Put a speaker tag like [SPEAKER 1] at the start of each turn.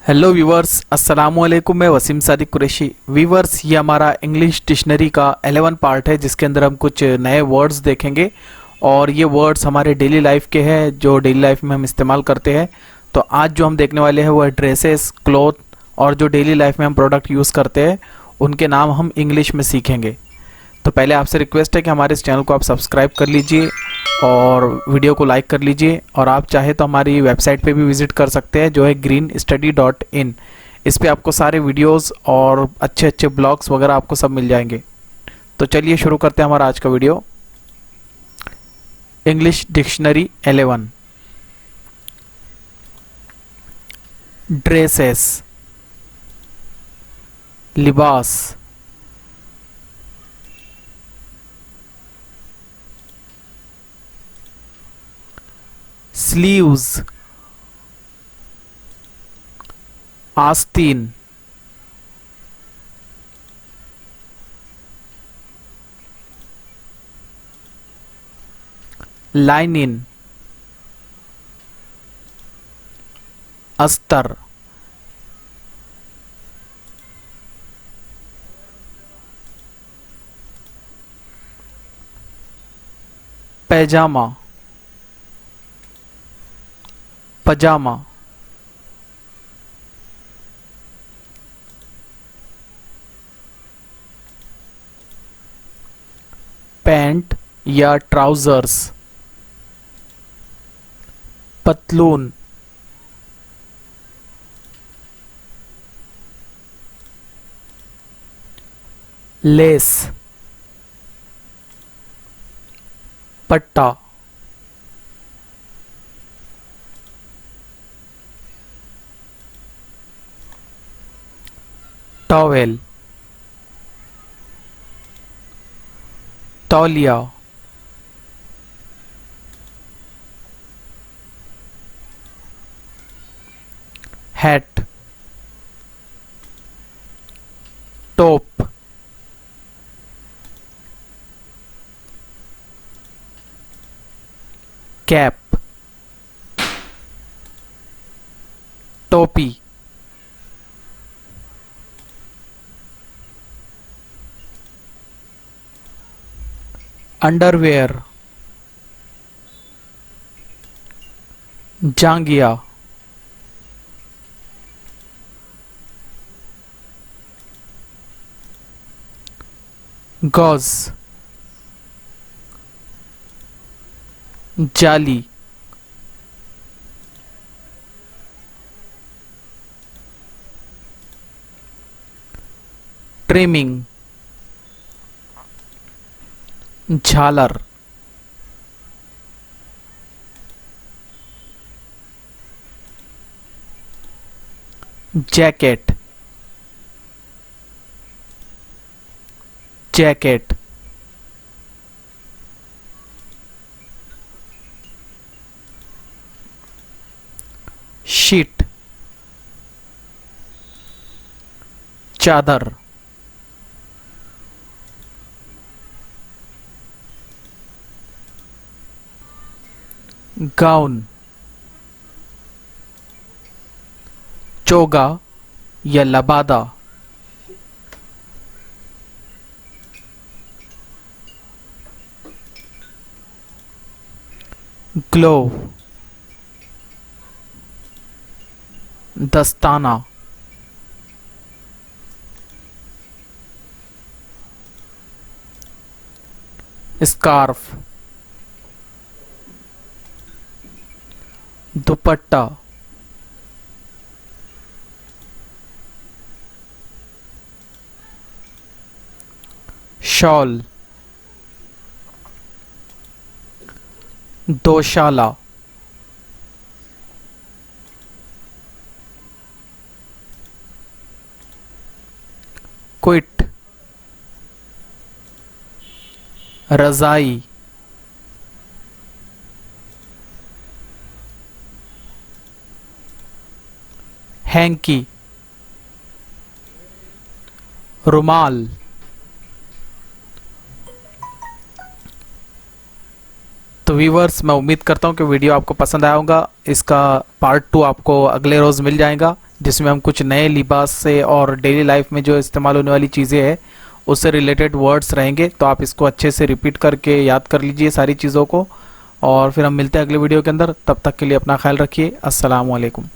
[SPEAKER 1] Hello viewers, अस्सलाम वालेकुम। मैं वसीम सादिक कुरैशी। व्यूवर्स, ये हमारा इंग्लिश डिक्शनरी का 11 पार्ट है जिसके अंदर हम कुछ नए वर्ड्स देखेंगे और ये वर्ड्स हमारे डेली लाइफ के हैं जो डेली लाइफ में हम इस्तेमाल करते हैं। तो आज जो हम देखने वाले हैं वो है ड्रेसेस, क्लॉथ और जो डेली लाइफ में हम प्रोडक्ट यूज़ करते हैं उनके नाम हम इंग्लिश में सीखेंगे। तो पहले आपसे रिक्वेस्ट है कि हमारे इस चैनल को आप सब्सक्राइब कर लीजिए और वीडियो को लाइक कर लीजिए, और आप चाहे तो हमारी वेबसाइट पे भी विज़िट कर सकते हैं जो है greenstudy.in। इस पे आपको सारे वीडियोस और अच्छे अच्छे ब्लॉग्स वगैरह आपको सब मिल जाएंगे। तो चलिए शुरू करते हैं हमारा आज का वीडियो। English dictionary 11। ड्रेसेस, लिबास, स्लीव्स, आस्तीन, लाइनिन, अस्तर, पैजामा, पजामा, पैंट या ट्राउजर्स, पतलून, लेस, पट्टा, टॉवेल, तौलिया, हैट, टोप, कैप, टोपी, अंडरवेयर, जांगिया, गॉज, जाली, ट्रिमिंग, झालर, जैकेट, जैकेट, शीट, चादर, गाउन, चोगा या लबादा, ग्लोव, दस्ताना, स्कार्फ, दुपट्टा, शॉल, दोशाला, क्विट, रजाई, हैंकी, रुमाल। तो व्यूवर्स, मैं उम्मीद करता हूँ कि वीडियो आपको पसंद आया होगा। इसका पार्ट 2 आपको अगले रोज़ मिल जाएगा। जिसमें हम कुछ नए लिबास से और डेली लाइफ में जो इस्तेमाल होने वाली चीज़ें हैं उससे रिलेटेड वर्ड्स रहेंगे। तो आप इसको अच्छे से रिपीट करके याद कर लीजिए सारी चीज़ों को, और फिर हम मिलते हैं अगले वीडियो के अंदर। तब तक के लिए अपना ख्याल रखिए। अस्सलाम वालेकुम।